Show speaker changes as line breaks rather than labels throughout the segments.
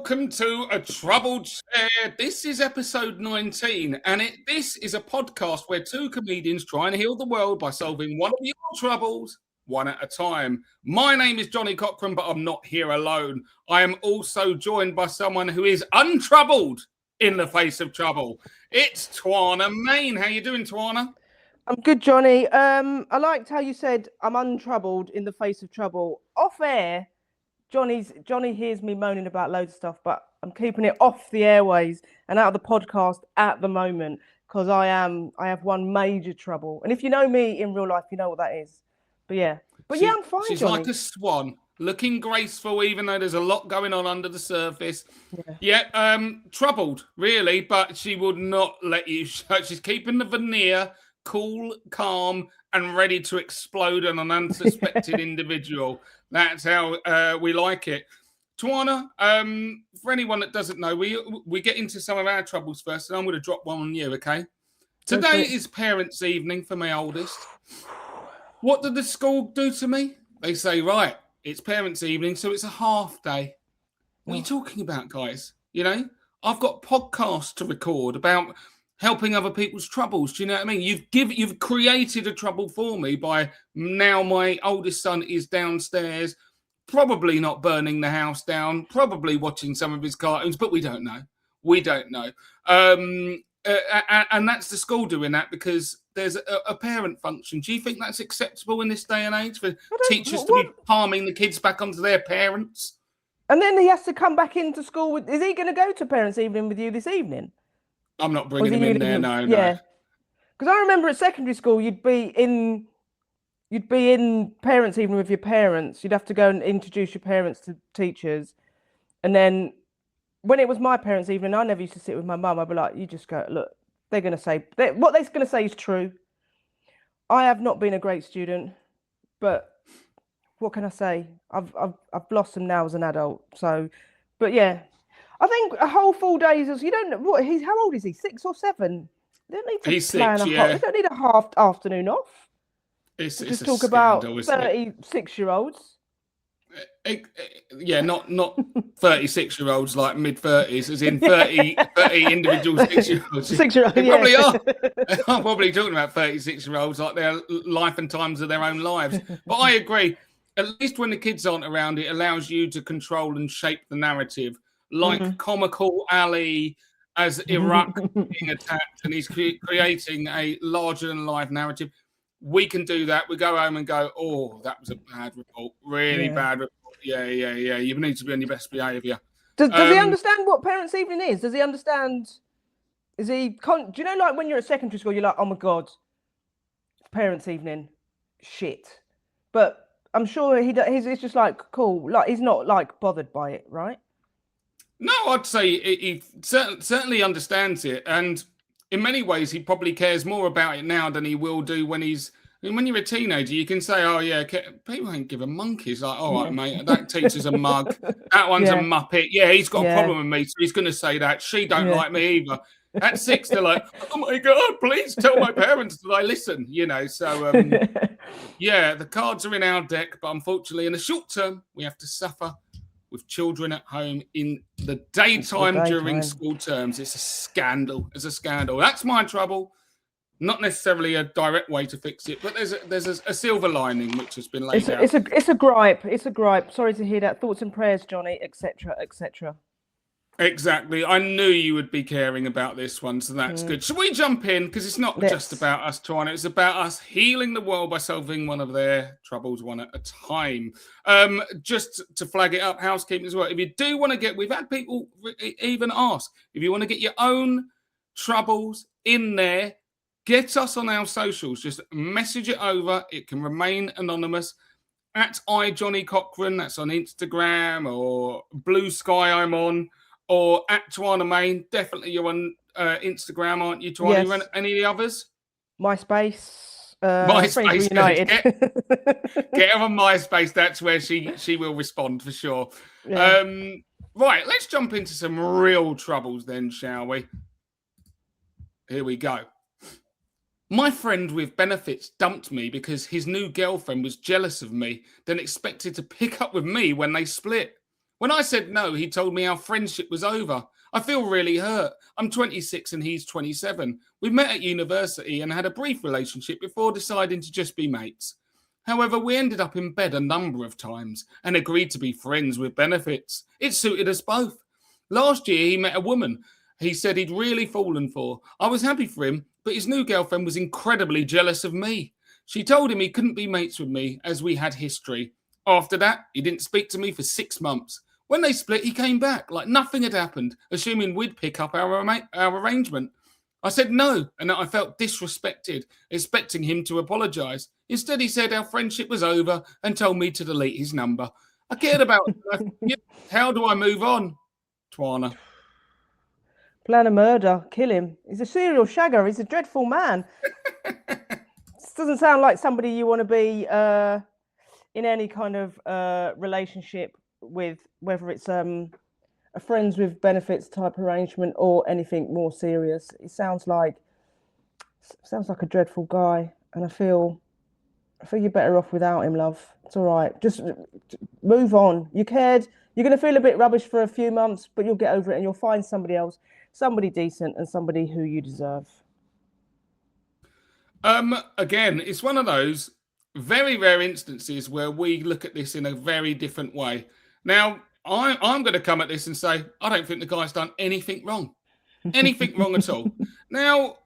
welcome to A Troubled Share. This is episode 19, and this is a podcast where two comedians try and heal the world by solving one of your troubles one at a time. My name is Johnny Cochrane, but I'm not here alone. I am also joined by someone who is untroubled in the face of trouble. It's Twayna Mayne. How you doing, Twayna?
I'm good, Johnny. I liked how you said I'm untroubled in the face of trouble. Off air, Johnny hears me moaning about loads of stuff, but I'm keeping it off the airways and out of the podcast at the moment because I have one major trouble. And if you know me in real life, you know what that is. But yeah, I'm fine.
She's
Johnny.
like a swan, looking graceful, even though there's a lot going on under the surface. Troubled, really, but she would not let you show. She's keeping the veneer cool, calm, and ready to explode on an unsuspected individual. That's how we like it. Twayna, for anyone that doesn't know, we get into some of our troubles first, and I'm going to drop one on you, okay? Today is parents' evening for my oldest. What did the school do to me? They say, right, it's parents' evening, so it's a half day. What are you talking about, guys? You know, I've got podcasts to record about helping other people's troubles. Do you know what I mean? You've created a trouble for me by now my oldest son is downstairs, probably not burning the house down, probably watching some of his cartoons, but we don't know. And that's the school doing that because there's a parent function. Do you think that's acceptable in this day and age for teachers to be palming the kids back onto their parents?
And then he has to come back into school with. Is he going to go to parents' evening with you this evening?
I'm not bringing him in there. No.
Yeah, because I remember at secondary school you'd be in parents' evening with your parents. You'd have to go and introduce your parents to teachers, and then when it was my parents' evening, I never used to sit with my mum. I'd be like, you just go, look, they're going to say, what they're going to say is true. I have not been a great student, but what can I say? I've blossomed now as an adult. So, but yeah, I think a whole full day is, you don't know, how old is he? 6 or 7? They don't need to
He's
plan
6,
they don't need a half afternoon off.
It's
just
a
talk
scandal,
about 36-year-olds.
Yeah, not 36-year-olds like mid-30s, as in 30 individual 6-year-olds. They probably are. I'm probably talking about 36-year-olds like their life and times of their own lives. But I agree. At least when the kids aren't around, it allows you to control and shape the narrative. Like Comical Ali as Iraq being attacked, and he's creating a larger-than-life narrative. We can do that. We go home and go, oh, that was a bad report. Really bad report. Yeah. You need to be on your best behaviour.
Does he understand what parents' evening is? Does he understand? Do you know, like when you're at secondary school, you're like, oh my God, parents' evening, shit. But I'm sure he's just like, cool. Like he's not like bothered by it, right?
No, I'd say he certainly understands it. And in many ways, he probably cares more about it now than he will do when you're a teenager. You can say, oh, yeah, people don't give a monkeys. Like, all right, mate, that teacher's a mug. That one's a muppet. Yeah, he's got a problem with me, so he's going to say that. She don't like me either. At 6, they're like, oh, my God, please tell my parents that I listen, you know. So, the cards are in our deck, but unfortunately, in the short term, we have to suffer with children at home in the daytime during school terms. It's a scandal. That's my trouble. Not necessarily a direct way to fix it, but there's a silver lining which has been laid out.
It's a gripe. Sorry to hear that. Thoughts and prayers, Johnny, etc., etc.
Exactly. I knew you would be caring about this one, so that's good. Should we jump in? Because it's not just about us trying it. It's about us healing the world by solving one of their troubles one at a time. Just to flag it up, housekeeping as well. If you do want to we've had people even ask, if you want to get your own troubles in there, get us on our socials. Just message it over. It can remain anonymous. At Johnny Cochrane, that's on Instagram, or Blue Sky I'm on. Or at Twayna Mayne. Definitely you're on Instagram, aren't you, Twayna?
Yes.
Any of the others?
MySpace.
MySpace.
United.
Get her on MySpace. That's where she will respond for sure.
Yeah.
Right, let's jump into some real troubles then, shall we? Here we go. My friend with benefits dumped me because his new girlfriend was jealous of me, then expected to pick up with me when they split. When I said no, he told me our friendship was over. I feel really hurt. I'm 26 and he's 27. We met at university and had a brief relationship before deciding to just be mates. However, we ended up in bed a number of times and agreed to be friends with benefits. It suited us both. Last year, he met a woman he said he'd really fallen for. I was happy for him, but his new girlfriend was incredibly jealous of me. She told him he couldn't be mates with me as we had history. After that, he didn't speak to me for 6 months. When they split, he came back like nothing had happened, assuming we'd pick up our arrangement. I said no, and that I felt disrespected, expecting him to apologise. Instead, he said our friendship was over and told me to delete his number. I cared about him. How do I move on? Twayna.
Plan a murder, kill him. He's a serial shagger. He's a dreadful man. This doesn't sound like somebody you want to be in any kind of relationship with, whether it's a friends with benefits type arrangement or anything more serious. It sounds like a dreadful guy, and I feel you're better off without him, love. It's all right. Just move on. You cared. You're going to feel a bit rubbish for a few months, but you'll get over it and you'll find somebody else, somebody decent and somebody who you deserve.
Again, it's one of those very rare instances where we look at this in a very different way. Now, I'm going to come at this and say, I don't think the guy's done anything wrong. Anything wrong at all. Now,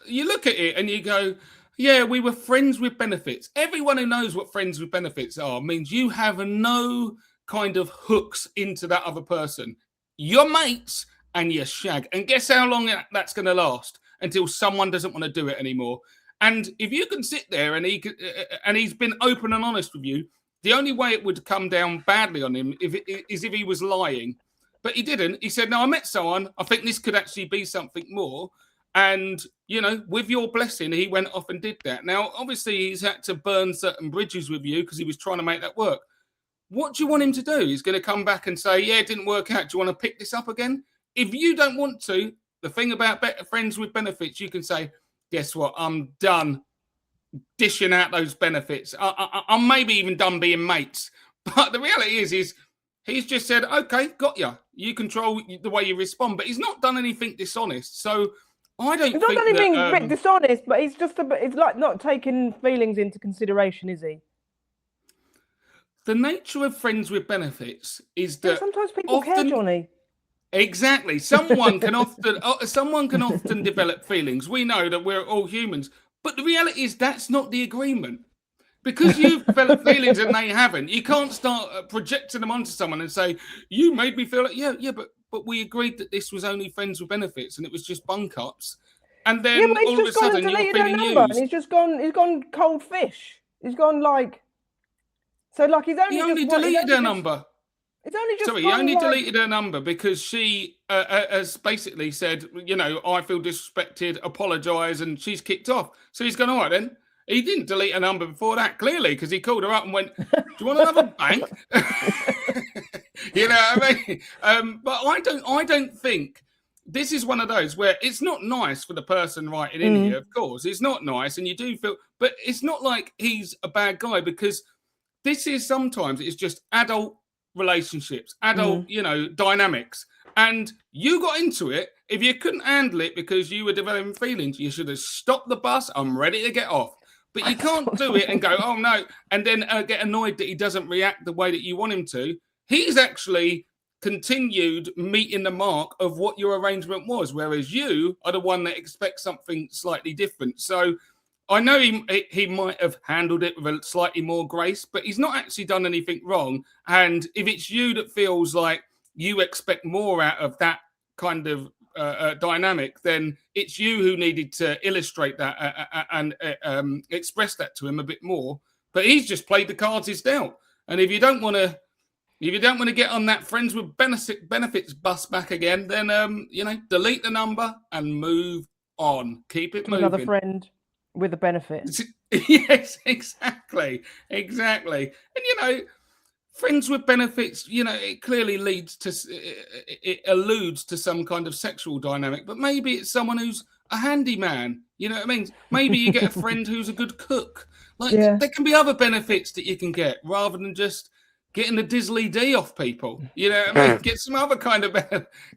you look at it and you go, yeah, we were friends with benefits. Everyone who knows what friends with benefits are means you have no kind of hooks into that other person. You're mates and you shag. And guess how long that's going to last? Until someone doesn't want to do it anymore. And if you can sit there and he's been open and honest with you, the only way it would come down badly on him is if he was lying. But he didn't. He said, no, I met someone. I think this could actually be something more. And, you know, with your blessing, he went off and did that. Now, obviously, he's had to burn certain bridges with you because he was trying to make that work. What do you want him to do? He's going to come back and say, yeah, it didn't work out. Do you want to pick this up again? If you don't want to, the thing about better friends with benefits, you can say, guess what? I'm done dishing out those benefits. I'm maybe even done being mates. But the reality is he's just said, okay, got you. You control the way you respond. But he's not done anything dishonest. So I don't think
he's not done anything a bit dishonest, but he's just it's like not taking feelings into consideration, is he?
The nature of friends with benefits is that
sometimes people care, Johnny.
Exactly. Someone can often develop feelings. We know that we're all humans, but the reality is that's not the agreement. Because you've developed feelings and they haven't, you can't start projecting them onto someone and say, you made me feel like, yeah, but we agreed that this was only friends with benefits and it was just bunk ups. And then all of a sudden you're feeling used.
And he's gone cold fish. He's gone like, so like
he only deleted her number.
It's only just
he only deleted her number because she has basically said, you know, I feel disrespected, apologise, and she's kicked off. So he's gone, all right then. He didn't delete a number before that, clearly, because he called her up and went, do you want another bank? You know what I mean? But I don't think this is one of those where it's not nice for the person writing in here, of course. It's not nice, and you do feel, but it's not like he's a bad guy, because this is sometimes it's just adult relationships, adult, you know, dynamics. And you got into it. If you couldn't handle it because you were developing feelings, you should have stopped the bus. I'm ready to get off. But you can't do it and go, oh no, and then get annoyed that he doesn't react the way that you want him to. He's actually continued meeting the mark of what your arrangement was, whereas you are the one that expects something slightly different. So I know he might have handled it with a slightly more grace, but he's not actually done anything wrong. And if it's you that feels like you expect more out of that kind of dynamic, then it's you who needed to illustrate that and express that to him a bit more. But he's just played the cards he's dealt. And if you don't want to get on that friends with benefits bus back again, then you know, delete the number and move on. Keep it moving.
Another friend with a benefit.
Yes, exactly. And you know, friends with benefits, you know, it clearly it alludes to some kind of sexual dynamic, but maybe it's someone who's a handyman. You know what I mean? Maybe you get a friend who's a good cook. Like, there can be other benefits that you can get rather than just getting the Disley D off people. You know what I mean? Get some other kind of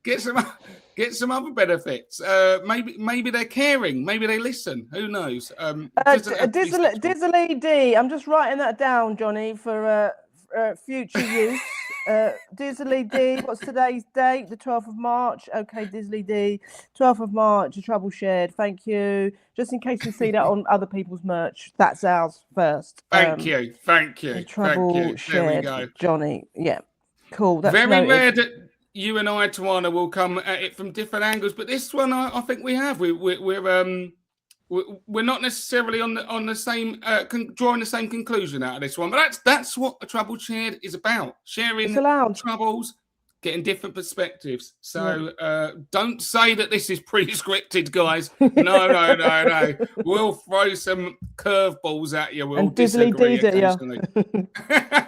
get some other benefits. Maybe they're caring. Maybe they listen. Who knows?
Disley D. I'm just writing that down, Johnny, for future use. Disley D. What's today's date? The 12th of March. Okay, Disley D. 12th of March. A trouble shared. Thank you. Just in case we see that on other people's merch, that's ours first.
Thank you.
The trouble shared,
there we go.
Johnny. Yeah, cool. That's
very
noted.
rare that you and I, Twayna, will come at it from different angles, but this one I think we have. We're not necessarily on the same drawing the same conclusion out of this one, but that's what a trouble shared is about: sharing troubles, getting different perspectives. So don't say that this is pre-scripted, guys. No. We'll throw some curveballs at you. We'll disagree occasionally.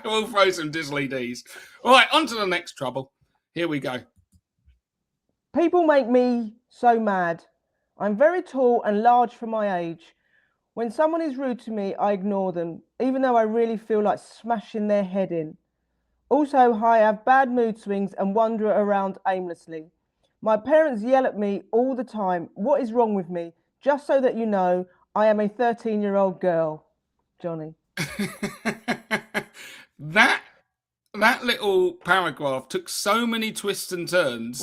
We'll throw some Disley Ds. All right, on to the next trouble. Here we go.
People make me so mad. I'm very tall and large for my age. When someone is rude to me, I ignore them, even though I really feel like smashing their head in. Also, I have bad mood swings and wander around aimlessly. My parents yell at me all the time. What is wrong with me? Just so that you know, I am a 13-year-old girl. Johnny.
That little paragraph took so many twists and turns.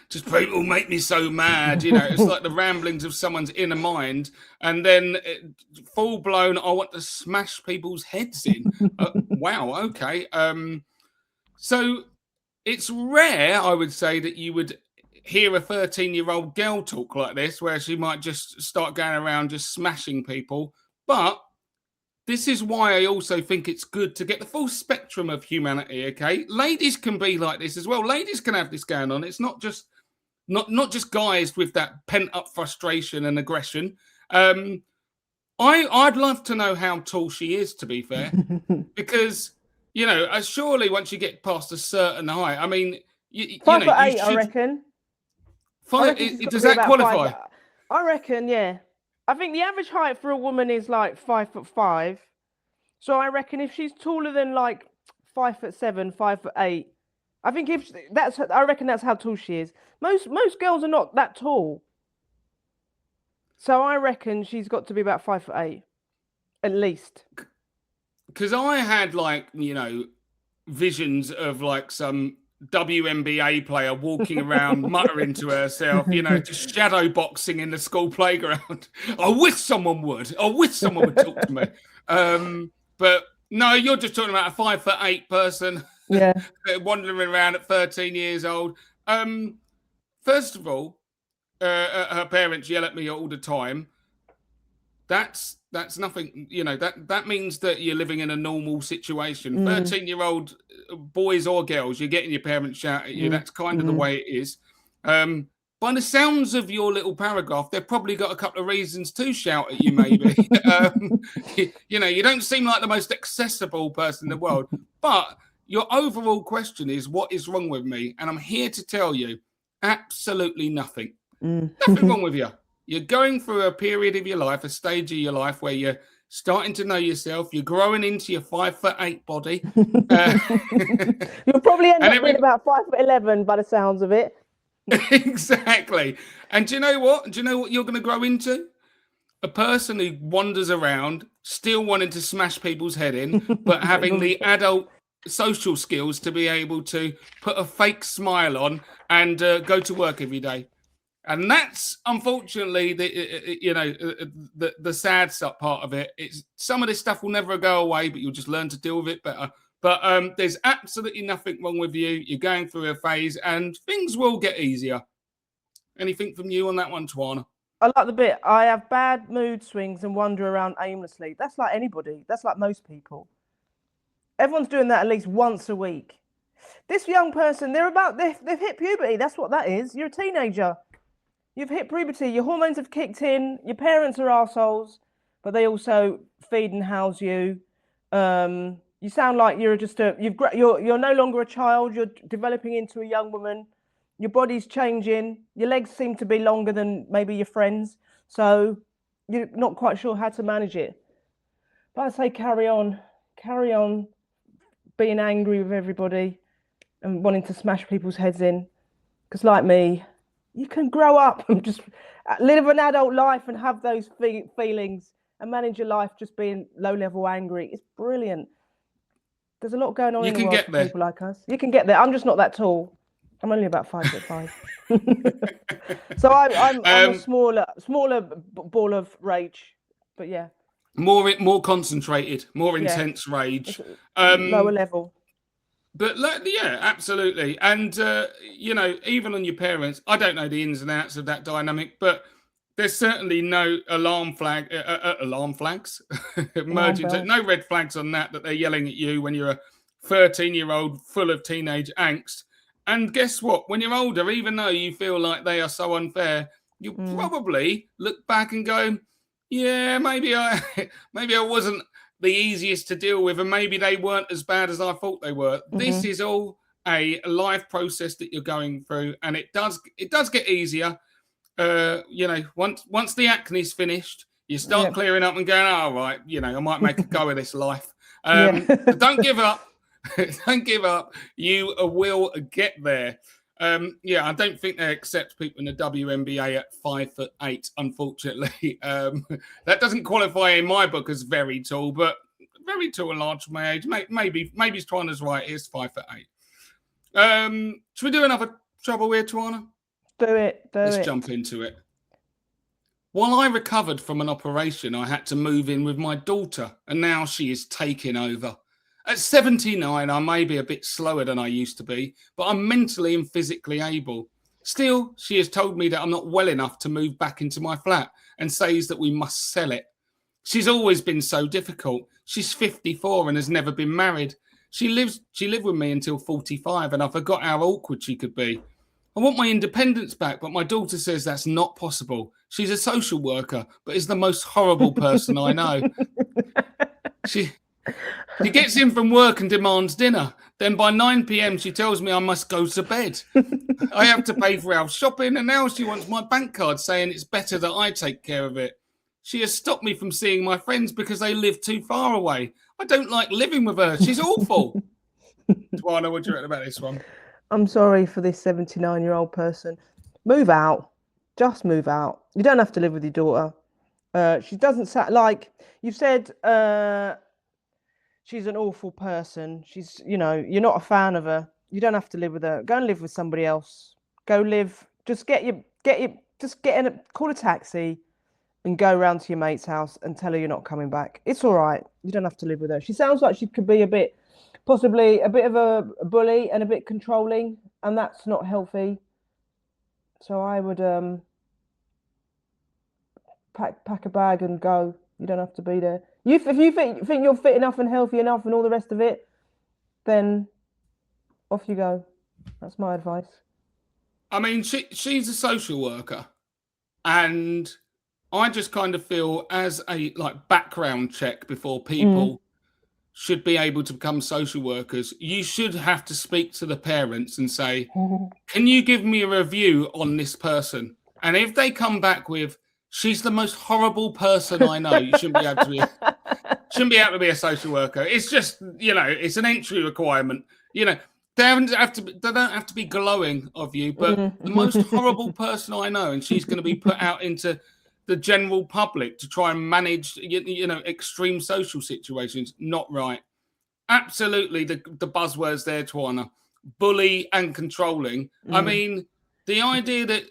Just people make me so mad. You know, it's like the ramblings of someone's inner mind. And then full blown, I want to smash people's heads in. Wow. Okay. So it's rare, I would say, that you would hear a 13-year-old girl talk like this, where she might just start going around just smashing people. But this is why I also think it's good to get the full spectrum of humanity, okay? Ladies can be like this as well. Ladies can have this going on. It's not just guys with that pent-up frustration and aggression. I'd love to know how tall she is, to be fair, because, you know, surely once you get past a certain height, I mean...
5'8", I reckon.
Does that qualify?
I reckon, yeah. I think the average height for a woman is like 5'5". So I reckon if she's taller than like 5'7", 5'8", I reckon that's how tall she is. Most girls are not that tall. So I reckon she's got to be about 5'8", at least.
Because I had like, you know, visions of like some WNBA player walking around muttering to herself, you know, just shadow boxing in the school playground. I wish someone would talk to me. But no, you're just talking about a 5'8" person, wandering around at 13 years old. First of all, her parents yell at me all the time. That's nothing, you know, that means that you're living in a normal situation. 13-year-old boys or girls, you're getting your parents shout at you. That's kind of the way it is. By the sounds of your little paragraph, they've probably got a couple of reasons to shout at you, maybe. You know, you don't seem like the most accessible person in the world. But your overall question is, what is wrong with me? And I'm here to tell you, absolutely nothing. Nothing wrong with you. You're going through a period of your life, a stage of your life where you're starting to know yourself. You're growing into your 5'8" body.
You'll probably end up being about 5'11" by the sounds of it.
Exactly. And do you know what? Do you know what you're going to grow into? A person who wanders around, still wanting to smash people's head in, but having the adult social skills to be able to put a fake smile on and go to work every day. And that's unfortunately the sad part of it. It's some of this stuff will never go away, but you'll just learn to deal with it better. But there's absolutely nothing wrong with you. You're going through a phase, and things will get easier. Anything from you on that one, Twayna?
I like the bit. I have bad mood swings and wander around aimlessly. That's like anybody. That's like most people. Everyone's doing that at least once a week. This young person, they've hit puberty. That's what that is. You're a teenager. You've hit puberty. Your hormones have kicked in. Your parents are arseholes, but they also feed and house you. You sound like you're no longer a child. You're developing into a young woman. Your body's changing. Your legs seem to be longer than maybe your friends. So you're not quite sure how to manage it. But I say carry on being angry with everybody and wanting to smash people's heads in. Because like me, you can grow up and just live an adult life and have those feelings and manage your life just being low-level angry. It's brilliant. There's a lot going on in the world for people like us. You can get there. I'm just not that tall. I'm only about 5'5". So I'm a smaller ball of rage. But yeah.
More concentrated, more intense rage.
Lower level.
But yeah, absolutely. And, even on your parents, I don't know the ins and outs of that dynamic, but there's certainly no alarm flags, emergency, no red flags on that they're yelling at you when you're a 13-year-old full of teenage angst. And guess what? When you're older, even though you feel like they are so unfair, you'll probably look back and go, yeah, maybe I wasn't the easiest to deal with, and maybe they weren't as bad as I thought they were. This is all a life process that you're going through, and it does get easier. Once the acne's finished, you start clearing up and going, all right, I might make a go of this life. Don't give up. Don't give up. You will get there. I don't think they accept people in the WNBA at 5'8", unfortunately. That doesn't qualify in my book as very tall, but very tall and large for my age. Maybe Twayna's right. It's 5'8". Should we do another trouble here, Twayna?
Do it.
Let's jump into it. While I recovered from an operation, I had to move in with my daughter, and now she is taking over. At 79, I may be a bit slower than I used to be, but I'm mentally and physically able. Still, she has told me that I'm not well enough to move back into my flat and says that we must sell it. She's always been so difficult. She's 54 and has never been married. She lived with me until 45, and I forgot how awkward she could be. I want my independence back, but my daughter says that's not possible. She's a social worker, but is the most horrible person I know. She gets in from work and demands dinner. Then by 9 p.m, she tells me I must go to bed. I have to pay for our shopping, and now she wants my bank card, saying it's better that I take care of it. She has stopped me from seeing my friends because they live too far away. I don't like living with her. She's awful. Twayna, what do you reckon about this one?
I'm sorry for this 79-year-old person. Move out. Just move out. You don't have to live with your daughter. She doesn't sound like you've said. She's an awful person. She's, you're not a fan of her. You don't have to live with her. Go and live with somebody else. Go live. Just call a taxi and go around to your mate's house and tell her you're not coming back. It's all right. You don't have to live with her. She sounds like she could be possibly a bit of a bully and a bit controlling, and that's not healthy. So I would pack a bag and go. You don't have to be there. If you think you're fit enough and healthy enough and all the rest of it, then off you go. That's my advice.
I mean, she's a social worker, and I just kind of feel as a background check before people should be able to become social workers, you should have to speak to the parents and say, can you give me a review on this person? And if they come back with, she's the most horrible person I know, you shouldn't be able to be a social worker. It's just, it's an entry requirement. They don't have to be glowing of you, but the most horrible person I know, and she's going to be put out into the general public to try and manage, extreme social situations. Not right. Absolutely, the buzzwords there, Twayna. Bully and controlling. I mean, the idea that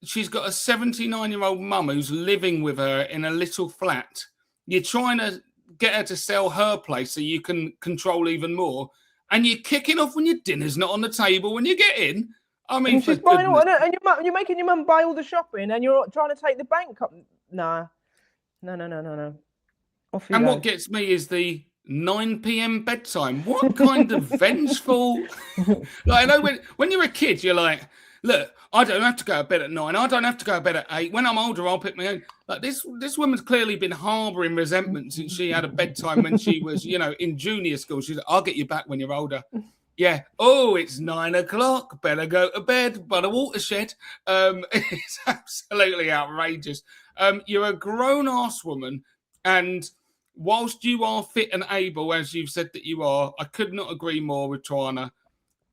she's got a 79-year-old mum who's living with her in a little flat. You're trying to get her to sell her place so you can control even more. And you're kicking off when your dinner's not on the table when you get in. I mean,
she's buying all, and you're making your mum buy all the shopping, and you're trying to take the bank up. No. Off you go.
What gets me is the 9 p.m. bedtime. What kind of vengeful? I know when you're a kid, you're like, look, I don't have to go to bed at 9. I don't have to go to bed at 8. When I'm older, I'll pick my own. This woman's clearly been harbouring resentment since she had a bedtime when she was, in junior school. She's like, I'll get you back when you're older. Yeah. Oh, it's 9 o'clock. Better go to bed by the watershed. It's absolutely outrageous. You're a grown-ass woman, and whilst you are fit and able, as you've said that you are, I could not agree more with Twayna.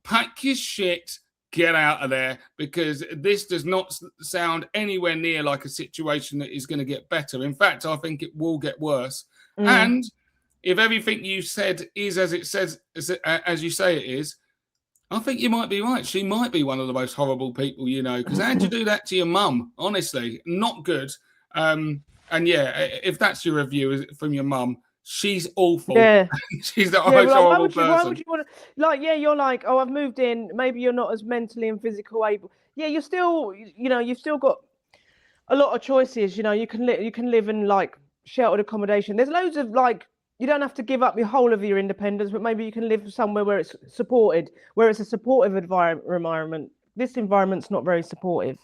Pack your shit, get out of there, because this does not sound anywhere near like a situation that is going to get better. In fact, I think it will get worse. And if everything you said is as it says, as you say it is, I think you might be right. She might be one of the most horrible people you know. Because how'd you do that to your mum? Honestly, not good. And yeah, if that's your review from your mum, she's awful.
Yeah.
She's the most horrible person.
Why would you want to, like, yeah, you're like, oh, I've moved in. Maybe you're not as mentally and physically able. Yeah, you're still, you know, you've still got a lot of choices. You know, you can live in like sheltered accommodation. There's loads of like, you don't have to give up your whole of your independence, but maybe you can live somewhere where it's supported, where it's a supportive environment. This environment's not very supportive.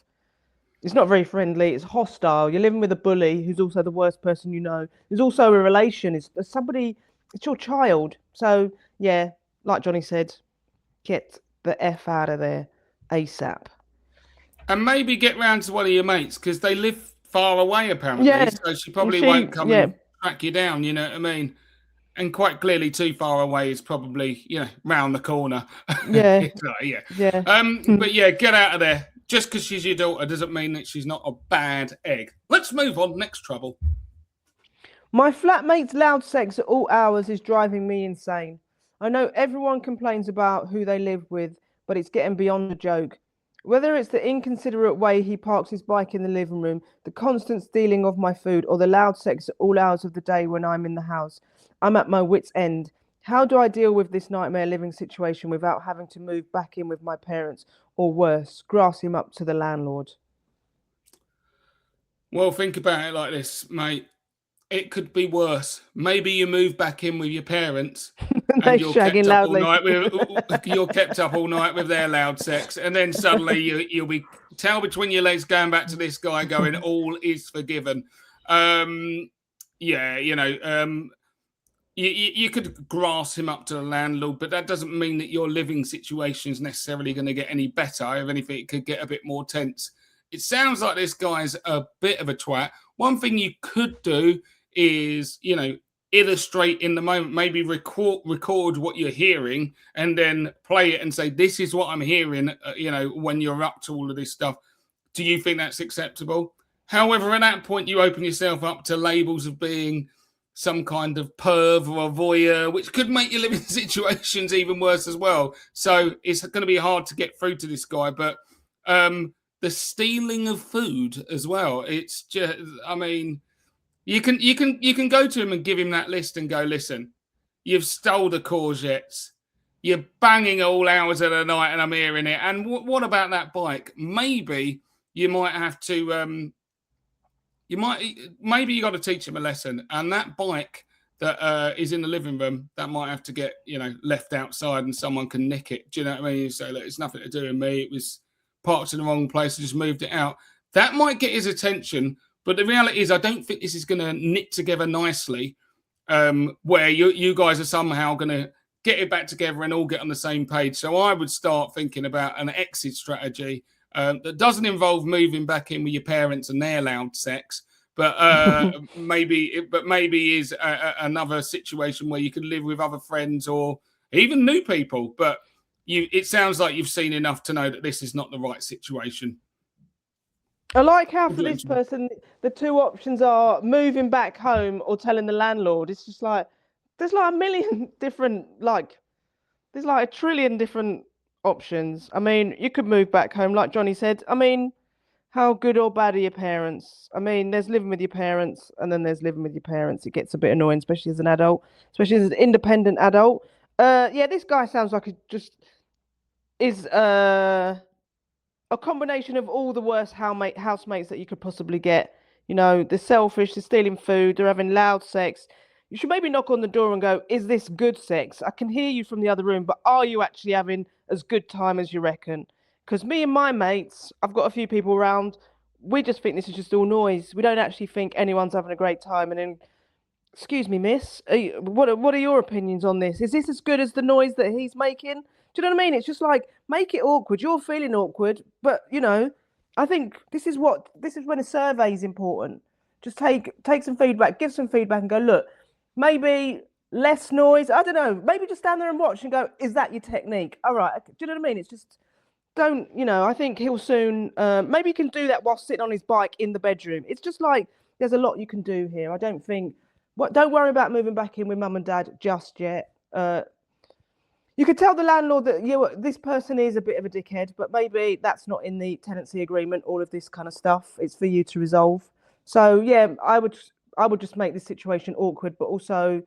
It's not very friendly. It's hostile. You're living with a bully who's also the worst person you know. There's also a relation. It's somebody. It's your child. So yeah, like Johnny said, get the F out of there ASAP.
And maybe get round to one of your mates, because they live far away apparently.
Yeah.
So she probably won't come and track you down. You know what I mean? And quite clearly, too far away is probably, you know, round the corner.
Yeah.
Yeah. But yeah, get out of there. Just because she's your daughter doesn't mean that she's not a bad egg. Let's move on. Next trouble.
My flatmate's loud sex at all hours is driving me insane. I know everyone complains about who they live with, but it's getting beyond the joke. Whether it's the inconsiderate way he parks his bike in the living room, the constant stealing of my food, or the loud sex at all hours of the day when I'm in the house, I'm at my wit's end. How do I deal with this nightmare living situation without having to move back in with my parents, or worse, grass him up to the landlord?
Well, think about it like this, mate. It could be worse. Maybe you move back in with your parents and you're kept up all night with their loud sex, and then suddenly you'll be tail between your legs going back to this guy going, all is forgiven. Yeah, you know, you could grass him up to the landlord, but that doesn't mean that your living situation is necessarily going to get any better. If anything, it could get a bit more tense. It sounds like this guy's a bit of a twat. One thing you could do is, you know, illustrate in the moment, maybe record what you're hearing and then play it and say, this is what I'm hearing, you know, when you're up to all of this stuff. Do you think that's acceptable? However, at that point, you open yourself up to labels of being some kind of perv or a voyeur, which could make your living situations even worse as well. So it's going to be hard to get through to this guy. But the stealing of food as well, it's just, I mean, you can go to him and give him that list and go, listen, you've stole the courgettes. You're banging all hours of the night and I'm hearing it. And what about that bike? Maybe you might have to, maybe you got to teach him a lesson. And that bike that is in the living room, that might have to get, you know, left outside and someone can nick it. Do you know what I mean? You say, look, it's nothing to do with me. It was parked in the wrong place. I just moved it out. That might get his attention. But the reality is, I don't think this is going to knit together nicely, where you guys are somehow going to get it back together and all get on the same page. So I would start thinking about an exit strategy that doesn't involve moving back in with your parents and their loud sex, but maybe is another situation where you can live with other friends or even new people. But it sounds like you've seen enough to know that this is not the right situation.
I like how for this person, the two options are moving back home or telling the landlord. It's just like, there's like a million different, like, there's like a trillion different options. I mean, you could move back home, like Johnny said. I mean, how good or bad are your parents? I mean, there's living with your parents and then there's living with your parents. It gets a bit annoying, especially as an adult, especially as an independent adult. Yeah, this guy sounds like it just is a combination of all the worst housemates that you could possibly get. You know, they're selfish, they're stealing food, they're having loud sex. You should maybe knock on the door and go, is this good sex? I can hear you from the other room, but are you actually having as good time as you reckon? Because me and my mates, I've got a few people around, we just think this is just all noise. We don't actually think anyone's having a great time. And then, excuse me, miss, what are your opinions on this? Is this as good as the noise that he's making? Do you know what I mean? It's just like, make it awkward. You're feeling awkward, but you know, I think this is when a survey is important. Just take some feedback, give some feedback and go, look, maybe less noise. I don't know. Maybe just stand there and watch and go, is that your technique? All right. Do you know what I mean? It's just don't, I think he'll soon, maybe he can do that while sitting on his bike in the bedroom. It's just like, there's a lot you can do here. I don't think, don't worry about moving back in with mum and dad just yet. You could tell the landlord that this person is a bit of a dickhead, but maybe that's not in the tenancy agreement, all of this kind of stuff. It's for you to resolve. So yeah, I would just make this situation awkward, but also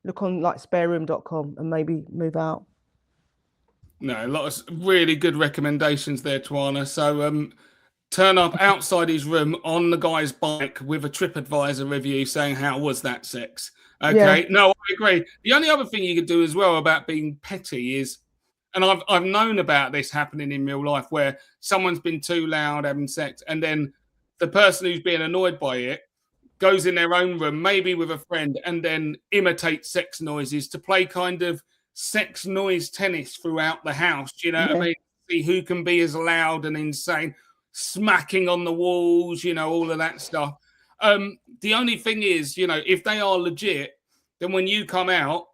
look on like spareroom.com and maybe move out.
No, a lot of really good recommendations there, Twayna. So turn up outside his room on the guy's bike with a TripAdvisor review saying, how was that sex? Okay, yeah. No, I agree. The only other thing you could do as well about being petty is, and I've known about this happening in real life, where someone's been too loud having sex, and then the person who's being annoyed by it goes in their own room, maybe with a friend, and then imitates sex noises to play kind of sex noise tennis throughout the house. You know what I mean? See who can be as loud and insane, smacking on the walls, all of that stuff. The only thing is, if they are legit, then when you come out,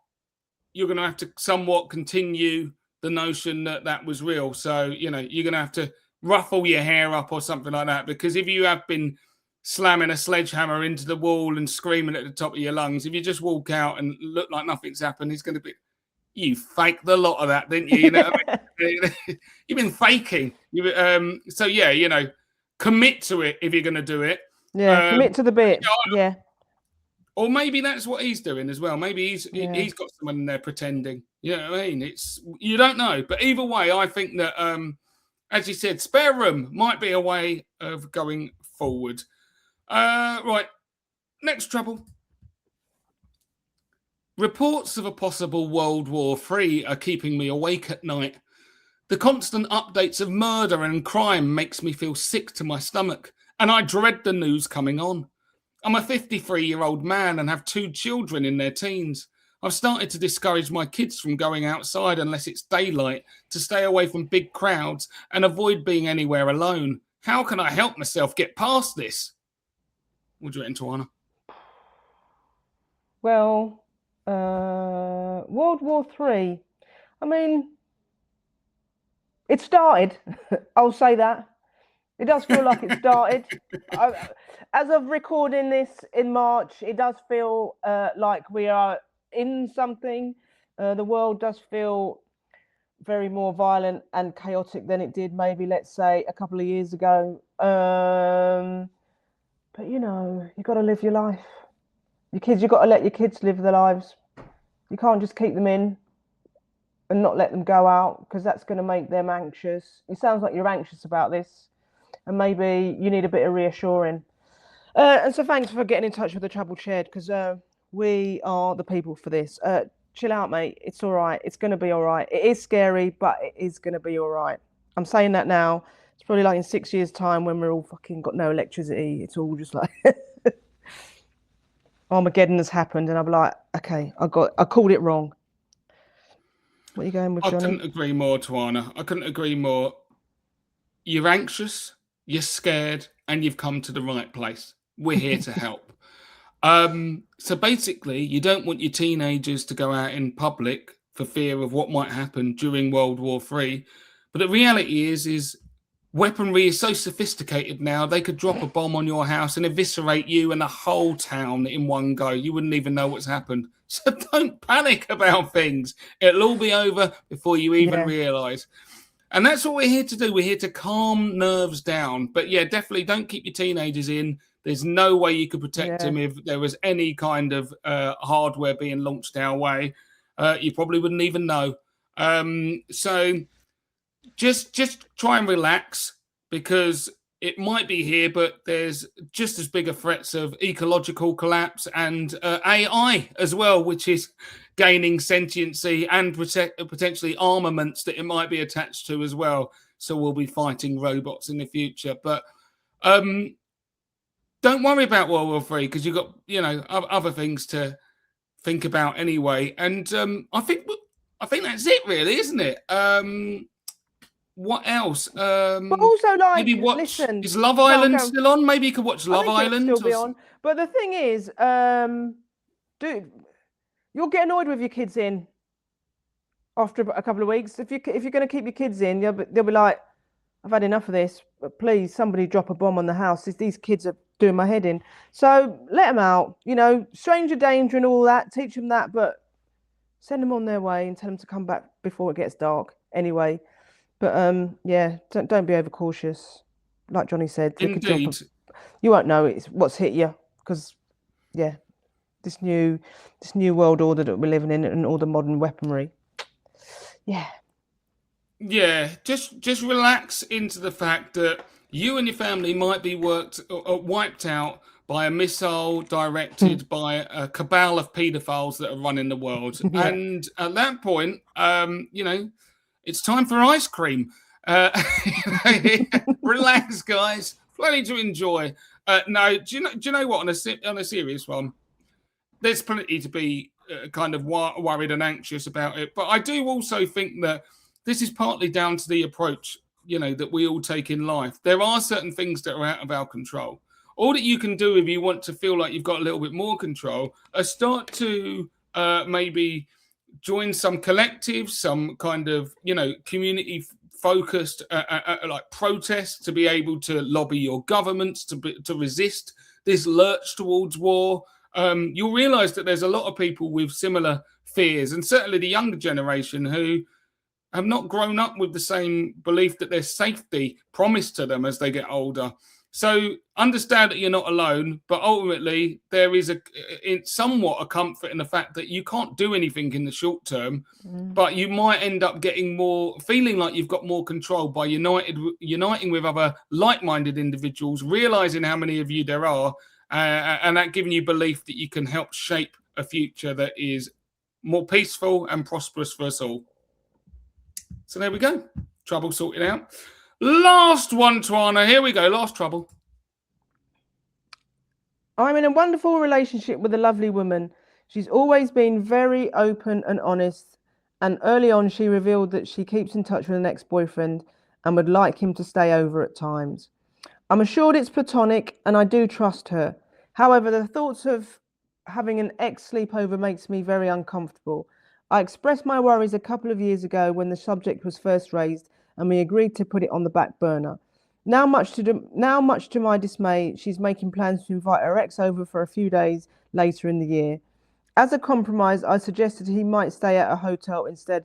you're going to have to somewhat continue the notion that was real. So, you're going to have to ruffle your hair up or something like that, because if you have been slamming a sledgehammer into the wall and screaming at the top of your lungs, if you just walk out and look like nothing's happened, it's going to be, you faked the lot of that, didn't you? You know what I mean? You've been faking. So yeah, commit to it if you're going to do it.
Yeah, commit to the bit. Yeah.
Or maybe that's what he's doing as well. Maybe he's got someone in there pretending. You know what I mean? You don't know. But either way, I think that, as you said, spare room might be a way of going forward. Right. Next trouble. Reports of a possible World War III are keeping me awake at night. The constant updates of murder and crime makes me feel sick to my stomach, and I dread the news coming on. I'm a 53-year-old man and have 2 children in their teens. I've started to discourage my kids from going outside unless it's daylight, to stay away from big crowds and avoid being anywhere alone. How can I help myself get past this? What do you reckon, Twayna?
Well, World War III. I mean, it started. I'll say that. It does feel like it started. As of recording this in March, it does feel like we are in something. The world does feel very more violent and chaotic than it did maybe, let's say, a couple of years ago. But, you've got to live your life. You've got to let your kids live their lives. You can't just keep them in and not let them go out, because that's going to make them anxious. It sounds like you're anxious about this, and maybe you need a bit of reassuring. And so thanks for getting in touch with the Troubled Shed, because we are the people for this. Chill out, mate. It's all right. It's going to be all right. It is scary, but it is going to be all right. I'm saying that now. It's probably like in 6 years' time when we're all fucking got no electricity. It's all just like Armageddon has happened, and I'm like, okay, I called it wrong. What are you going with, Johnny?
I couldn't agree more, Twayna. I couldn't agree more. You're anxious, you're scared, and you've come to the right place. We're here to help. So basically, you don't want your teenagers to go out in public for fear of what might happen during World War III. But the reality is weaponry is so sophisticated now, they could drop a bomb on your house and eviscerate you and the whole town in one go. You wouldn't even know what's happened. So don't panic about things. It'll all be over before you even realise. And that's what we're here to do. We're here to calm nerves down. But yeah, definitely don't keep your teenagers in. There's no way you could protect him if there was any kind of hardware being launched our way. You probably wouldn't even know. So just try and relax, because it might be here, but there's just as big a threats of ecological collapse and AI as well, which is gaining sentiency and potentially armaments that it might be attached to as well. So we'll be fighting robots in the future. But don't worry about World War III, because you've got, other things to think about anyway. And I think that's it, really, isn't it? What else?
But also, like,
maybe watch.
Listen,
is Love Island still on? Maybe you could watch Love Island.
Still be on. But the thing is, You'll get annoyed with your kids in after a couple of weeks. If you're going to keep your kids in, they'll be like, I've had enough of this. But please, somebody drop a bomb on the house. These kids are doing my head in. So let them out. You know, stranger danger and all that. Teach them that, but send them on their way and tell them to come back before it gets dark. Anyway, but yeah, don't be overcautious. Like Johnny said,
Indeed.
You won't know it's what's hit you because, yeah, this new world order that we're living in and all the modern weaponry. Yeah.
Yeah, just relax into the fact that you and your family might be wiped out by a missile directed by a cabal of paedophiles that are running the world.
Yeah.
And at that point, you know, it's time for ice cream. Relax, guys. Plenty to enjoy. No, do you know what? On a serious one, there's plenty to be kind of worried and anxious about it. But I do also think that this is partly down to the approach, you know, that we all take in life. There are certain things that are out of our control. All that you can do if you want to feel like you've got a little bit more control is start to maybe join some collectives, some kind of, you know, community focused like protests to be able to lobby your governments to resist this lurch towards war. You'll realize that there's a lot of people with similar fears, and certainly the younger generation who have not grown up with the same belief that there's safety promised to them as they get older. So understand that you're not alone, but ultimately there is somewhat a comfort in the fact that you can't do anything in the short term, but you might end up feeling like you've got more control by uniting with other like-minded individuals, realizing how many of you there are, and that giving you belief that you can help shape a future that is more peaceful and prosperous for us all. So there we go. Trouble sorted out. Last one, Twayna. Here we go. Last trouble.
I'm in a wonderful relationship with a lovely woman. She's always been very open and honest. And early on, she revealed that she keeps in touch with an ex-boyfriend and would like him to stay over at times. I'm assured it's platonic and I do trust her. However, the thoughts of having an ex sleepover makes me very uncomfortable. I expressed my worries a couple of years ago when the subject was first raised, and we agreed to put it on the back burner. Now, much to my dismay, she's making plans to invite her ex over for a few days later in the year. As a compromise, I suggested he might stay at a hotel instead,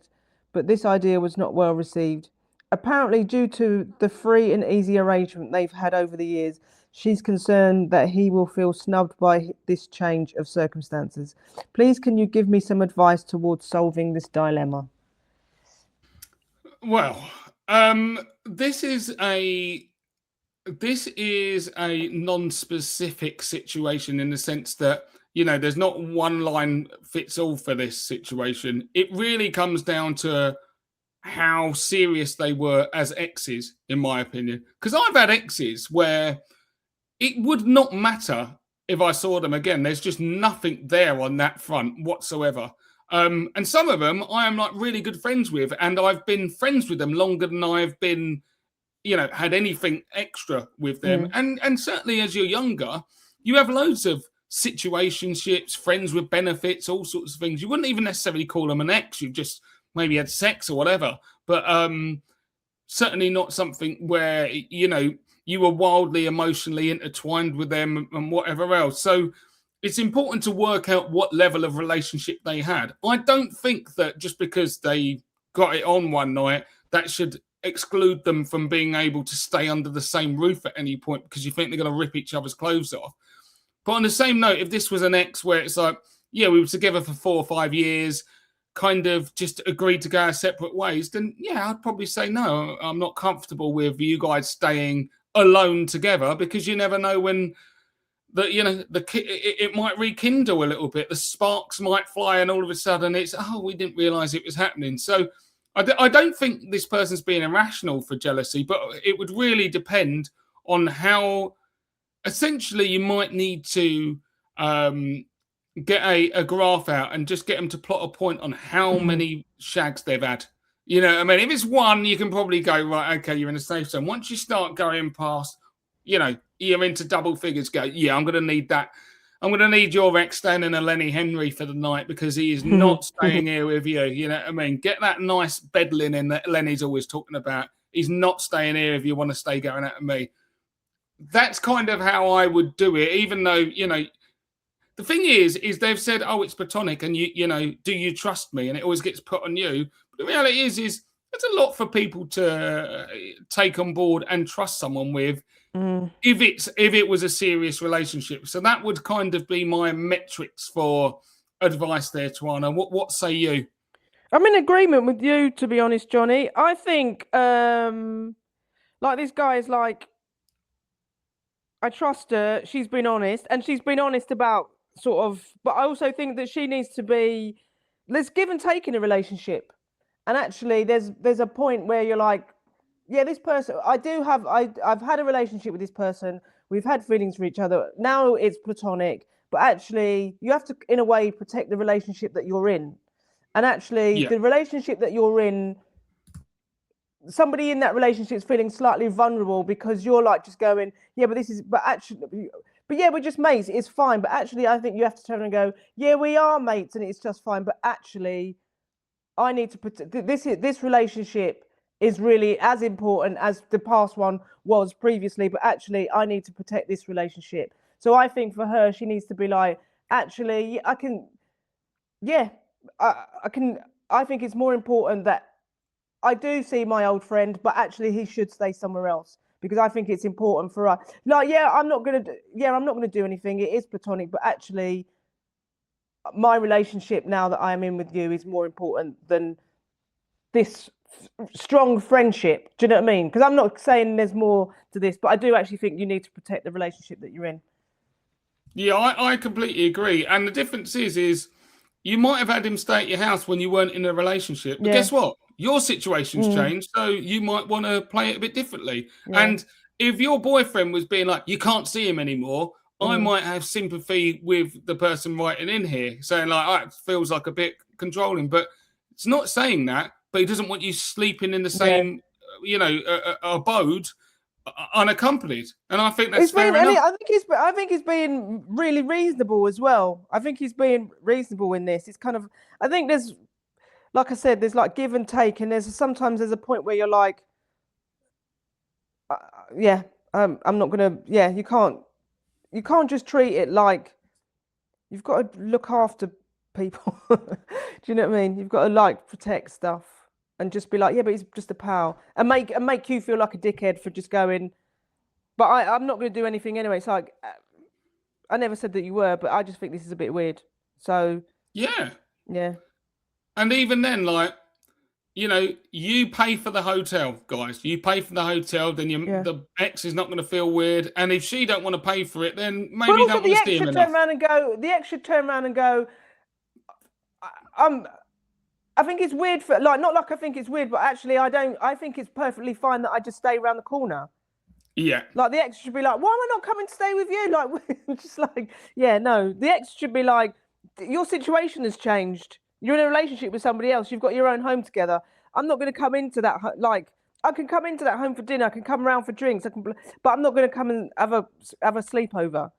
but this idea was not well received. Apparently, due to the free and easy arrangement they've had over the years, she's concerned that he will feel snubbed by this change of circumstances. Please, can you give me some advice towards solving this dilemma?
Well, this is a non-specific situation in the sense that, you know, there's not one line fits all for this situation. It really comes down to how serious they were as exes, in my opinion. Because I've had exes where it would not matter if I saw them again. There's just nothing there on that front whatsoever. And some of them I am like really good friends with, and I've been friends with them longer than I've been, you know, had anything extra with them. And certainly as you're younger, you have loads of situationships, friends with benefits, all sorts of things. You wouldn't even necessarily call them an ex. You've just maybe had sex or whatever. But certainly not something where, you know, you were wildly emotionally intertwined with them and whatever else. So it's important to work out what level of relationship they had. I don't think that just because they got it on one night, that should exclude them from being able to stay under the same roof at any point because you think they're going to rip each other's clothes off. But on the same note, if this was an ex where it's like, yeah, we were together for 4 or 5 years, kind of just agreed to go our separate ways, then yeah, I'd probably say no, I'm not comfortable with you guys staying alone together because you never know when it might rekindle a little bit. The sparks might fly and all of a sudden it's, oh, we didn't realize it was happening. So I don't think this person's being irrational for jealousy, but it would really depend on how essentially you might need to get a graph out and just get them to plot a point on how many shags they've had. You know, I mean, if it's one, you can probably go, right, okay, you're in a safe zone. Once you start going past, you know, you're into double figures, go, yeah, I'm going to need that I'm going to need your ex staying in a Lenny Henry for the night because he is not staying here with you. You know what I mean? Get that nice bed linen that Lenny's always talking about. He's not staying here if you want to stay going out with me. That's kind of how I would do it, even though, you know, the thing is they've said, oh, it's platonic and you know, do you trust me? And it always gets put on you. But the reality is it's a lot for people to take on board and trust someone with if it was a serious relationship. So that would kind of be my metrics for advice there, Twayna. What say you?
I'm in agreement with you, to be honest, Johnny. I think like this guy is like, I trust her. She's been honest, and she's been honest about sort of. But I also think that she needs to be. There's give and take in a relationship, and actually, there's a point where you're like, yeah, this person. I've had a relationship with this person. We've had feelings for each other. Now it's platonic, but actually, you have to, in a way, protect the relationship that you're in, and actually, the relationship that you're in. Somebody in that relationship is feeling slightly vulnerable because you're like just going, yeah, but yeah, we're just mates. It's fine. But actually, I think you have to turn and go, yeah, we are mates and it's just fine. But actually, I need to put this relationship is really as important as the past one was previously. But actually, I need to protect this relationship. So I think for her, she needs to be like, actually, I can. I think it's more important that I do see my old friend, but actually he should stay somewhere else because I think it's important for us. Like, I'm not gonna do anything. It is platonic, but actually, my relationship now that I am in with you is more important than this strong friendship. Do you know what I mean? Because I'm not saying there's more to this, but I do actually think you need to protect the relationship that you're in.
Yeah, I completely agree. And the difference is you might have had him stay at your house when you weren't in a relationship, but guess what? Your situation's changed, so you might want to play it a bit differently. And if your boyfriend was being like, you can't see him anymore, I might have sympathy with the person writing in here, saying like, oh, it feels like a bit controlling, but it's not saying that, but he doesn't want you sleeping in the same, you know, abode unaccompanied. And I think that's fair enough.
I think he's being really reasonable as well. I think he's being reasonable in this. It's kind of, I think there's, like I said, there's like give and take, and sometimes there's a point where you're like, I'm not gonna, you can't just treat it like you've got to look after people. Do you know what I mean? You've got to like protect stuff and just be like, yeah, but he's just a pal, and make you feel like a dickhead for just going. But I'm not going to do anything anyway. It's like, I never said that you were, but I just think this is a bit weird. So
yeah.
And
even then, like, you know, you pay for the hotel, guys. You pay for the hotel, then the ex is not going to feel weird. And if she don't want to pay for it, then maybe you don't want to see him enough.
The ex should turn around and go, I think it's weird for, like, not like I think it's weird, but actually I think it's perfectly fine that I just stay around the corner.
Yeah.
Like, the ex should be like, why am I not coming to stay with you? Like, just like, no. The ex should be like, your situation has changed. You're in a relationship with somebody else. You've got your own home together. I'm not going to come into that. Like, I can come into that home for dinner. I can come around for drinks. But I'm not going to come and have a sleepover.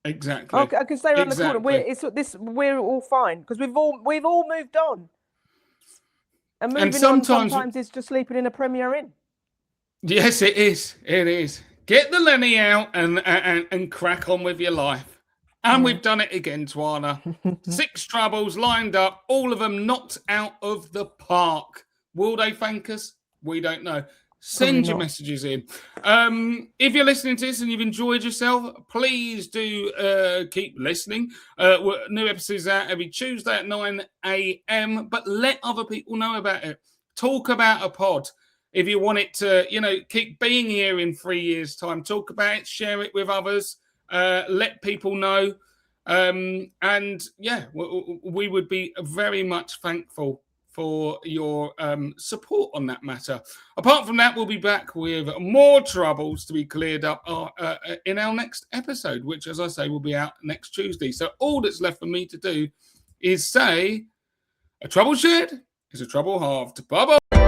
Exactly.
I can stay around the corner. We're all fine because we've all moved on. And moving on sometimes is just sleeping in a Premier Inn.
Yes, it is. It is. Get the Lenny out and crack on with your life. And we've done it again, Twayna. 6 troubles lined up, all of them knocked out of the park. Will they thank us? We don't know. Send your messages in. If you're listening to this and you've enjoyed yourself, please do keep listening. New episodes out every Tuesday at 9 a.m. But let other people know about it. Talk about a pod. If you want it to, you know, keep being here in 3 years' time, talk about it, share it with others, let people know. And yeah, we would be very much thankful for your support on that matter. Apart from that, we'll be back with more troubles to be cleared up in our next episode, which, as I say, will be out next Tuesday. So all that's left for me to do is say, a trouble shared is a trouble halved. Bye-bye.